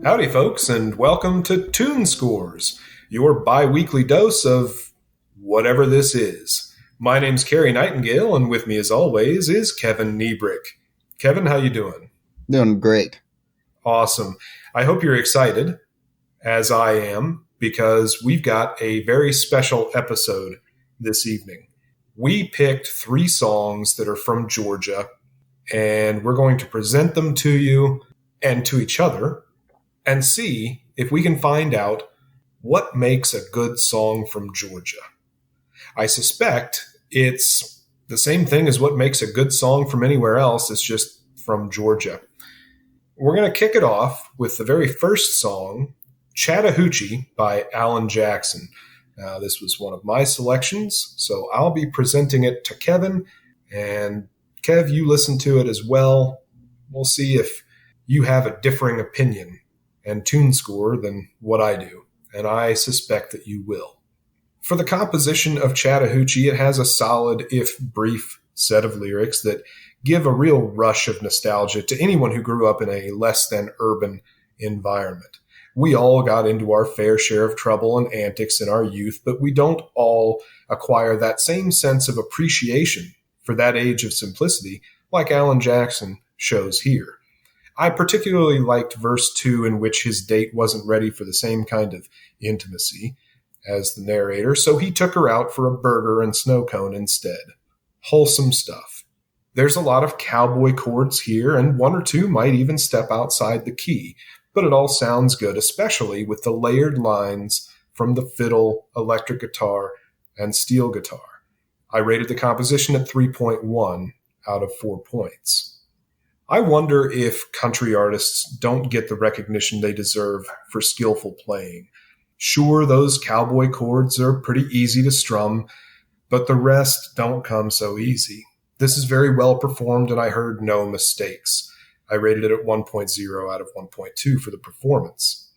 Howdy, folks, and welcome to TuneScores, your bi-weekly dose of whatever this is. My name's Cary Nightingale, and with me, as always, is Kevin Niebrick. Kevin, how you doing? Doing great. Awesome. I hope you're excited, as I am, because we've got a very special episode this evening. We picked 3 songs that are from Georgia, and we're going to present them to you and to each other and see if we can find out what makes a good song from Georgia. I suspect it's the same thing as what makes a good song from anywhere else. It's just from Georgia. We're going to kick it off with the very first song, Chattahoochee by Alan Jackson. This was one of my selections, so I'll be presenting it to Kevin. And Kev, you listen to it as well. We'll see if you have a differing opinion and tune score than what I do, and I suspect that you will. For the composition of Chattahoochee, it has a solid, if brief, set of lyrics that give a real rush of nostalgia to anyone who grew up in a less than urban environment. We all got into our fair share of trouble and antics in our youth, but we don't all acquire that same sense of appreciation for that age of simplicity like Alan Jackson shows here. I particularly liked verse 2, in which his date wasn't ready for the same kind of intimacy as the narrator, so he took her out for a burger and snow cone instead. Wholesome stuff. There's a lot of cowboy chords here, and 1 or 2 might even step outside the key, but it all sounds good, especially with the layered lines from the fiddle, electric guitar, and steel guitar. I rated the composition at 3.1 out of 4 points. I wonder if country artists don't get the recognition they deserve for skillful playing. Sure, those cowboy chords are pretty easy to strum, but the rest don't come so easy. This is very well performed, and I heard no mistakes. I rated it at 1.0 out of 1.2 for the performance.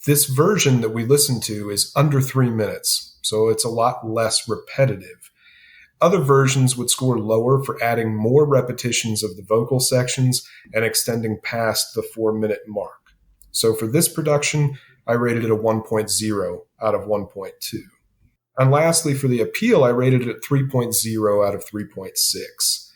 This version that we listened to is under 3 minutes, so it's a lot less repetitive. Other versions would score lower for adding more repetitions of the vocal sections and extending past the 4-minute mark. So for this production, I rated it a 1.0 out of 1.2. And lastly, for the appeal, I rated it at 3.0 out of 3.6.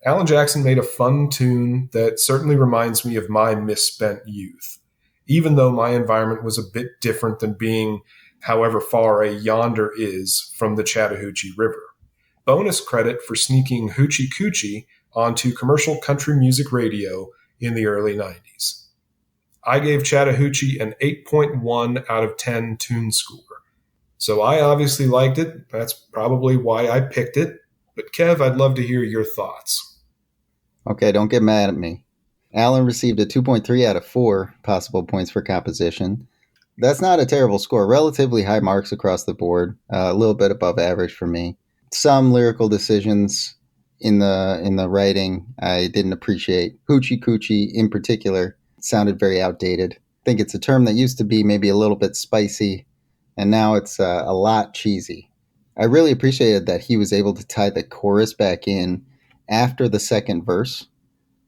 Alan Jackson made a fun tune that certainly reminds me of my misspent youth, even though my environment was a bit different than being however far a yonder is from the Chattahoochee River. Bonus credit for sneaking Hoochie Coochie onto commercial country music radio in the early 90s. I gave Chattahoochee an 8.1 out of 10 tune score. So I obviously liked it. That's probably why I picked it. But Kev, I'd love to hear your thoughts. Okay, don't get mad at me. Alan received a 2.3 out of 4 possible points for composition. That's not a terrible score. Relatively high marks across the board. A little bit above average for me. Some lyrical decisions in the writing I didn't appreciate. Hoochie Coochie in particular sounded very outdated. I think it's a term that used to be maybe a little bit spicy, and now it's a lot cheesy. I really appreciated that he was able to tie the chorus back in after the second verse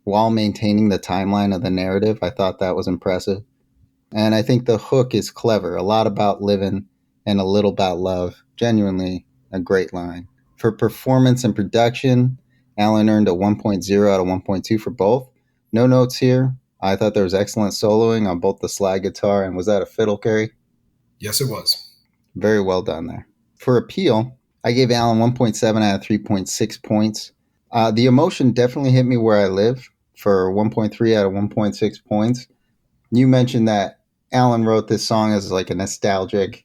while maintaining the timeline of the narrative. I thought that was impressive. And I think the hook is clever. A lot about living and a little about love. Genuinely a great line. For performance and production, Alan earned a 1.0 out of 1.2 for both. No notes here. I thought there was excellent soloing on both the slide guitar and was that a fiddle, Cary? Yes, it was. Very well done there. For appeal, I gave Alan 1.7 out of 3.6 points. The emotion definitely hit me where I live for 1.3 out of 1.6 points. You mentioned that Alan wrote this song as like a nostalgic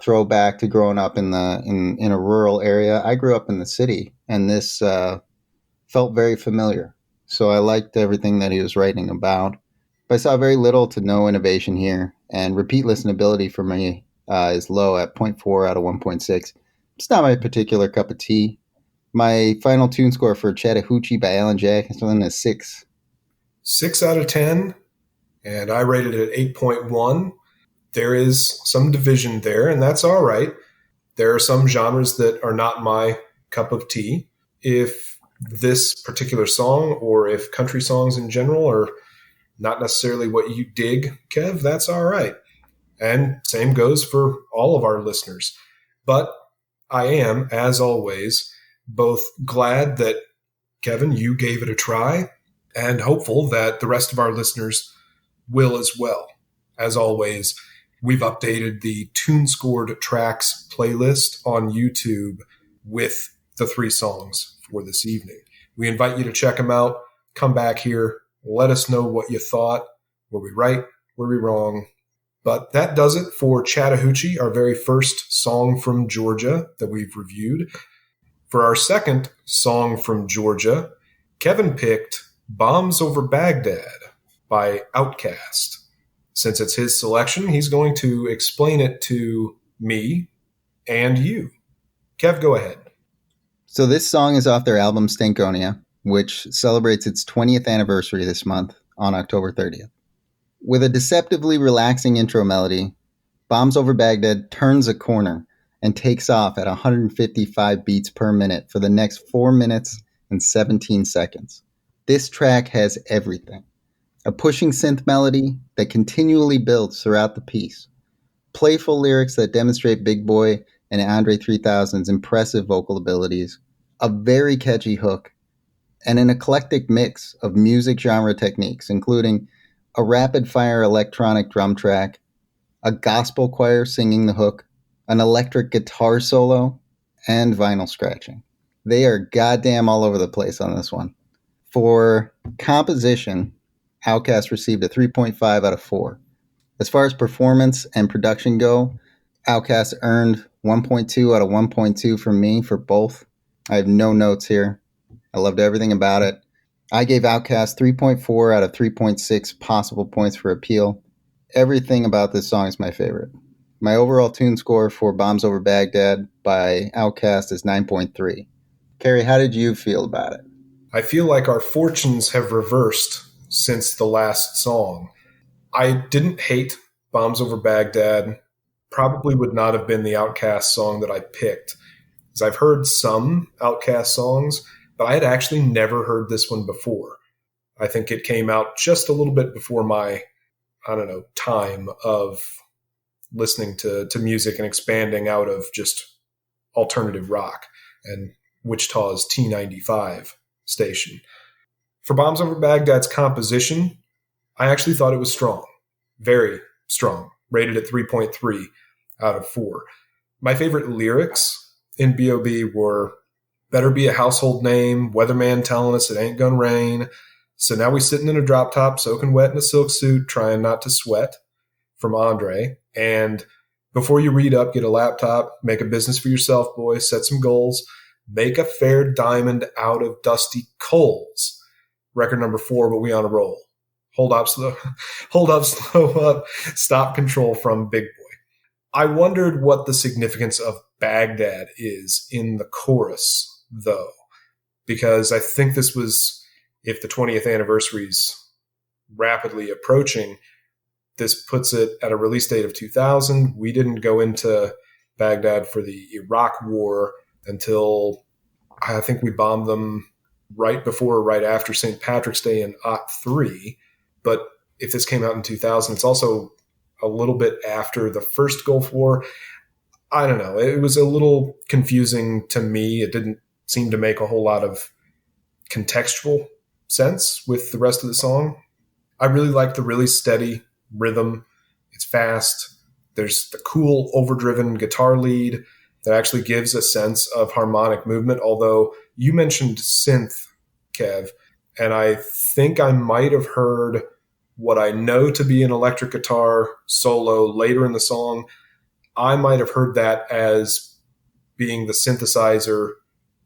throwback to growing up in a rural area. I grew up in the city, and this felt very familiar. So I liked everything that he was writing about. But I saw very little to no innovation here, and repeat listenability for me is low at 0.4 out of 1.6. It's not my particular cup of tea. My final tune score for Chattahoochee by Alan Jackson is 6. 6 out of 10, and I rated it at 8.1. There is some division there, and that's all right. There are some genres that are not my cup of tea. If this particular song, or if country songs in general, are not necessarily what you dig, Kev, that's all right. And same goes for all of our listeners. But I am, as always, both glad that, Kevin, you gave it a try, and hopeful that the rest of our listeners will as well. As always, we've updated the TuneScored tracks playlist on YouTube with the 3 songs for this evening. We invite you to check them out. Come back here. Let us know what you thought. Were we right? Were we wrong? But that does it for Chattahoochee, our very first song from Georgia that we've reviewed. For our second song from Georgia, Kevin picked Bombs Over Baghdad by Outkast. Since it's his selection, he's going to explain it to me and you. Kev, go ahead. So this song is off their album Stankonia, which celebrates its 20th anniversary this month on October 30th. With a deceptively relaxing intro melody, Bombs Over Baghdad turns a corner and takes off at 155 beats per minute for the next 4 minutes and 17 seconds. This track has everything. A pushing synth melody that continually builds throughout the piece. Playful lyrics that demonstrate Big Boy and Andre 3000's impressive vocal abilities. A very catchy hook. And an eclectic mix of music genre techniques, including a rapid-fire electronic drum track, a gospel choir singing the hook, an electric guitar solo, and vinyl scratching. They are goddamn all over the place on this one. For composition, Outkast received a 3.5 out of 4. As far as performance and production go, Outkast earned 1.2 out of 1.2 from me for both. I have no notes here. I loved everything about it. I gave Outkast 3.4 out of 3.6 possible points for appeal. Everything about this song is my favorite. My overall tune score for Bombs Over Baghdad by Outkast is 9.3. Cary, how did you feel about it? I feel like our fortunes have reversed since the last song. I didn't hate Bombs Over Baghdad. Probably would not have been the Outkast song that I picked, because I've heard some Outkast songs, but I had actually never heard this one before. I think it came out just a little bit before my, time of listening to music and expanding out of just alternative rock and Wichita's T95 station. For Bombs Over Baghdad's composition, I actually thought it was strong. Very strong. Rated at 3.3 out of 4. My favorite lyrics in B.O.B. were, better be a household name, weatherman telling us it ain't gonna rain, so now we sitting in a drop top, soaking wet in a silk suit, trying not to sweat, from Andre. And before you read up, get a laptop, make a business for yourself, boy, set some goals, make a fair diamond out of dusty coals. Record number 4, but we on a roll. Hold up, slow up, stop control from Big Boy. I wondered what the significance of Baghdad is in the chorus, though, because I think this was, if the 20th anniversary's rapidly approaching, this puts it at a release date of 2000. We didn't go into Baghdad for the Iraq War until I think we bombed them right before or right after St. Patrick's Day in '03. But if this came out in 2000, it's also a little bit after the first Gulf War. I don't know. It was a little confusing to me. It didn't seem to make a whole lot of contextual sense with the rest of the song. I really like the really steady rhythm. It's fast. There's the cool, overdriven guitar lead that actually gives a sense of harmonic movement. Although you mentioned synth, Kev, and I think I might have heard what I know to be an electric guitar solo later in the song. I might have heard that as being the synthesizer.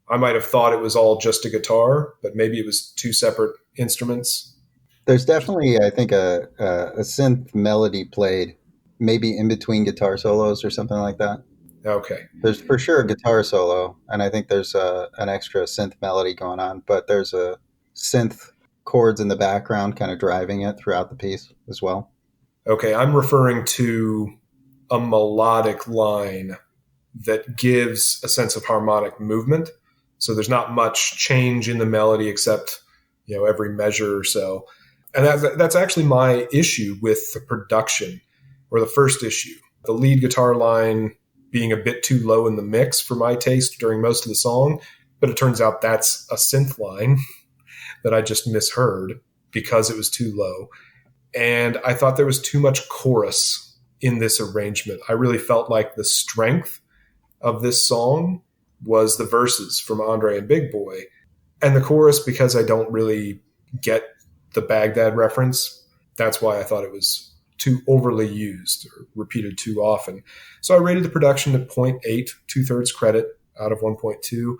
I might have thought it was all just a guitar, but maybe it was 2 separate instruments. There's definitely, I think, a synth melody played maybe in between guitar solos or something like that. Okay. There's for sure a guitar solo, and I think there's an extra synth melody going on, but there's a synth chords in the background kind of driving it throughout the piece as well. Okay, I'm referring to a melodic line that gives a sense of harmonic movement. So there's not much change in the melody except, every measure or so. And that's actually my issue with the production, or the first issue. The lead guitar line being a bit too low in the mix for my taste during most of the song, but it turns out that's a synth line that I just misheard because it was too low. And I thought there was too much chorus in this arrangement. I really felt like the strength of this song was the verses from Andre and Big Boy. And the chorus, because I don't really get the Baghdad reference, that's why I thought it was too overly used or repeated too often. So I rated the production at 0.8, 2/3 credit out of 1.2.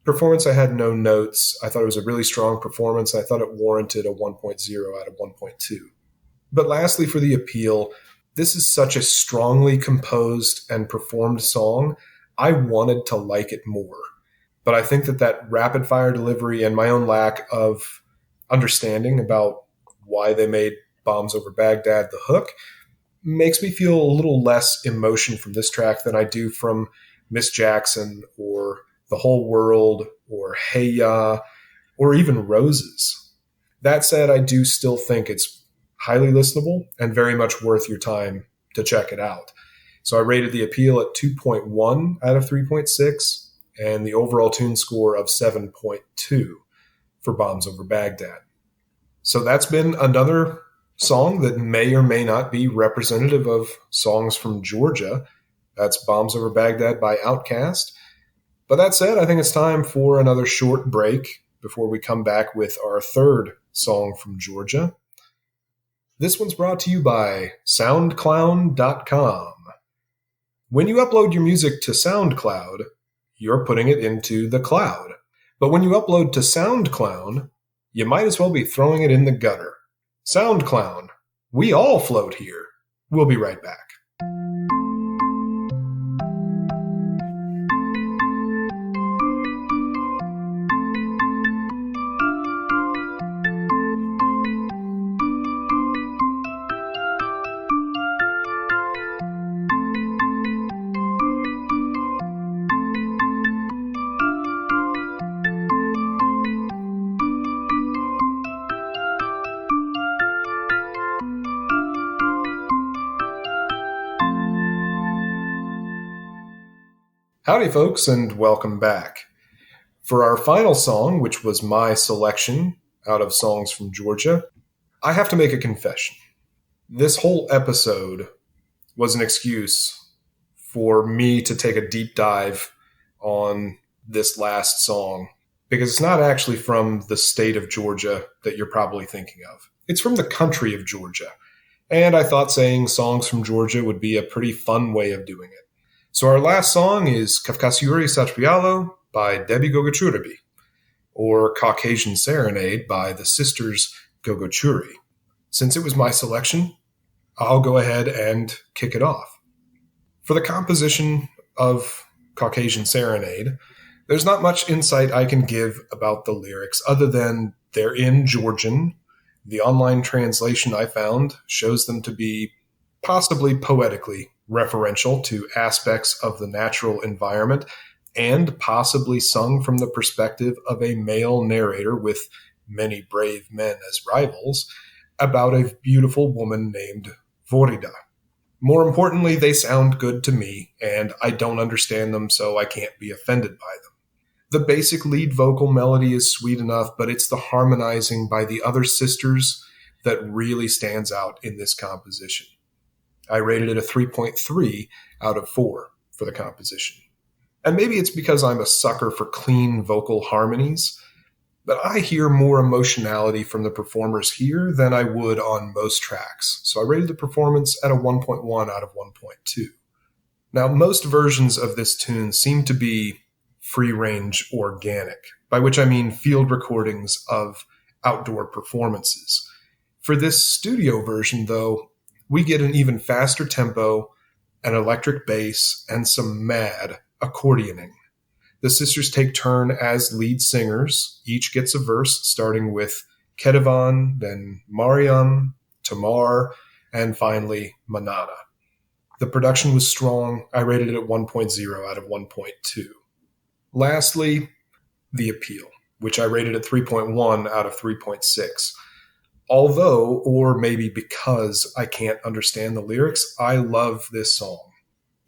Performance, I had no notes. I thought it was a really strong performance. I thought it warranted a 1.0 out of 1.2. But lastly, for the appeal, this is such a strongly composed and performed song. I wanted to like it more. But I think that rapid fire delivery and my own lack of understanding about why they made Bombs Over Baghdad the hook makes me feel a little less emotion from this track than I do from Miss Jackson or The Whole World or Hey Ya or even Roses. That said, I do still think it's highly listenable and very much worth your time to check it out. So I rated the appeal at 2.1 out of 3.6 and the overall tune score of 7.2 for Bombs Over Baghdad. So that's been another song that may or may not be representative of songs from Georgia. That's Bombs Over Baghdad by Outkast. But that said, I think it's time for another short break before we come back with our third song from Georgia. This one's brought to you by Soundclown.com. When you upload your music to SoundCloud, you're putting it into the cloud. But when you upload to SoundClown, you might as well be throwing it in the gutter. SoundClown, we all float here. We'll be right back. Howdy, folks, and welcome back. For our final song, which was my selection out of songs from Georgia, I have to make a confession. This whole episode was an excuse for me to take a deep dive on this last song, because it's not actually from the state of Georgia that you're probably thinking of. It's from the country of Georgia, and I thought saying songs from Georgia would be a pretty fun way of doing it. So our last song is Kavkasiuri Satrpialo by Debi Gogochurebi, or Caucasian Serenade by the sisters Gogochuri. Since it was my selection, I'll go ahead and kick it off. For the composition of Caucasian Serenade, there's not much insight I can give about the lyrics other than they're in Georgian. The online translation I found shows them to be possibly poetically referential to aspects of the natural environment and possibly sung from the perspective of a male narrator with many brave men as rivals about a beautiful woman named Vorida. More importantly, they sound good to me, and I don't understand them, so I can't be offended by them. The basic lead vocal melody is sweet enough, but it's the harmonizing by the other sisters that really stands out in this composition. I rated it a 3.3 out of 4 for the composition. And maybe it's because I'm a sucker for clean vocal harmonies, but I hear more emotionality from the performers here than I would on most tracks. So I rated the performance at a 1.1 out of 1.2. Now, most versions of this tune seem to be free-range organic, by which I mean field recordings of outdoor performances. For this studio version, though, we get an even faster tempo, an electric bass, and some mad accordioning. The sisters take turn as lead singers. Each gets a verse starting with Kedevan, then Mariam, Tamar, and finally Manana. The production was strong. I rated it at 1.0 out of 1.2. Lastly, the appeal, which I rated at 3.1 out of 3.6. although, or maybe because I can't understand the lyrics, I love this song.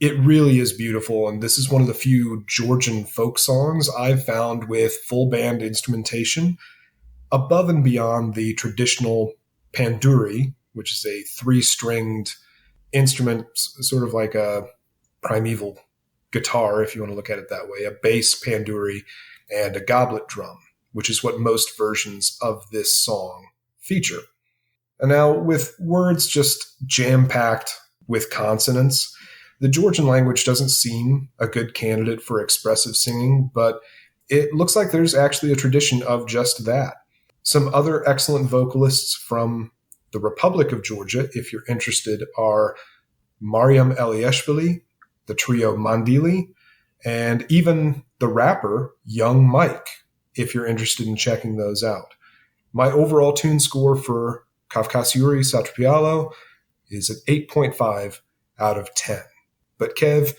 It really is beautiful, and this is one of the few Georgian folk songs I've found with full band instrumentation above and beyond the traditional panduri, which is a three-stringed instrument, sort of like a primeval guitar, if you want to look at it that way, a bass panduri, and a goblet drum, which is what most versions of this song feature. And now, with words just jam-packed with consonants, the Georgian language doesn't seem a good candidate for expressive singing, but it looks like there's actually a tradition of just that. Some other excellent vocalists from the Republic of Georgia, if you're interested, are Mariam Eliashvili, the trio Mandili, and even the rapper Young Mike, if you're interested in checking those out. My overall tune score for Kavkasiuri Satrpialo is an 8.5 out of 10. But Kev,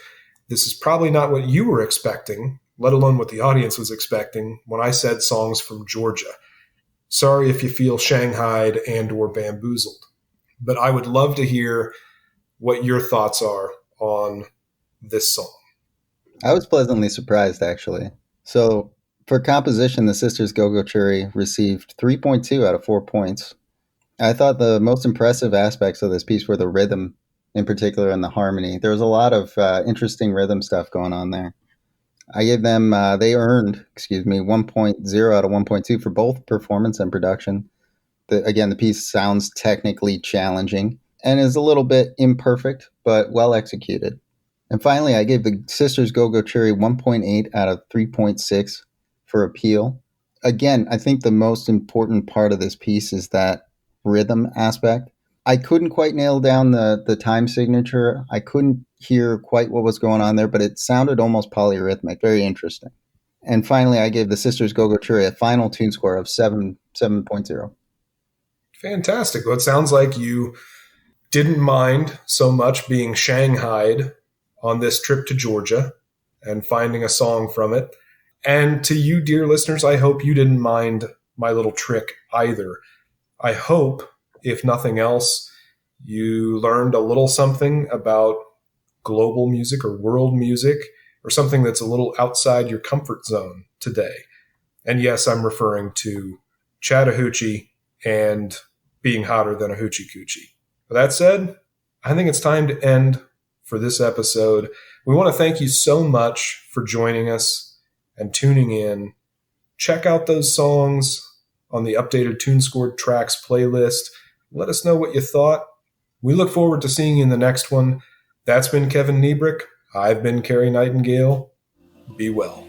this is probably not what you were expecting, let alone what the audience was expecting when I said songs from Georgia. Sorry if you feel shanghaied and or bamboozled, but I would love to hear what your thoughts are on this song. I was pleasantly surprised, actually. So for composition, the sisters Gogochurebi received 3.2 out of 4 points. I thought the most impressive aspects of this piece were the rhythm, in particular, and the harmony. There was a lot of interesting rhythm stuff going on there. I gave them, they earned, 1.0 out of 1.2 for both performance and production. Again, the piece sounds technically challenging and is a little bit imperfect, but well executed. And finally, I gave the sisters Gogochurebi 1.8 out of 3.6 for appeal. Again, I think the most important part of this piece is that rhythm aspect. I couldn't quite nail down the time signature. I couldn't hear quite what was going on there, but it sounded almost polyrhythmic. Very interesting. And finally, I gave the sisters Gogochurebi a final tune score of 7.0. Fantastic. Well, it sounds like you didn't mind so much being shanghaied on this trip to Georgia and finding a song from it. And to you, dear listeners, I hope you didn't mind my little trick either. I hope, if nothing else, you learned a little something about global music or world music, or something that's a little outside your comfort zone today. And yes, I'm referring to Chattahoochee and being hotter than a hoochie coochie. With that said, I think it's time to end for this episode. We want to thank you so much for joining us and tuning in. Check out those songs on the updated TuneScores tracks playlist. Let us know what you thought. We look forward to seeing you in the next one. That's been Kevin Niebrick. I've been Cary Nightingale. Be well.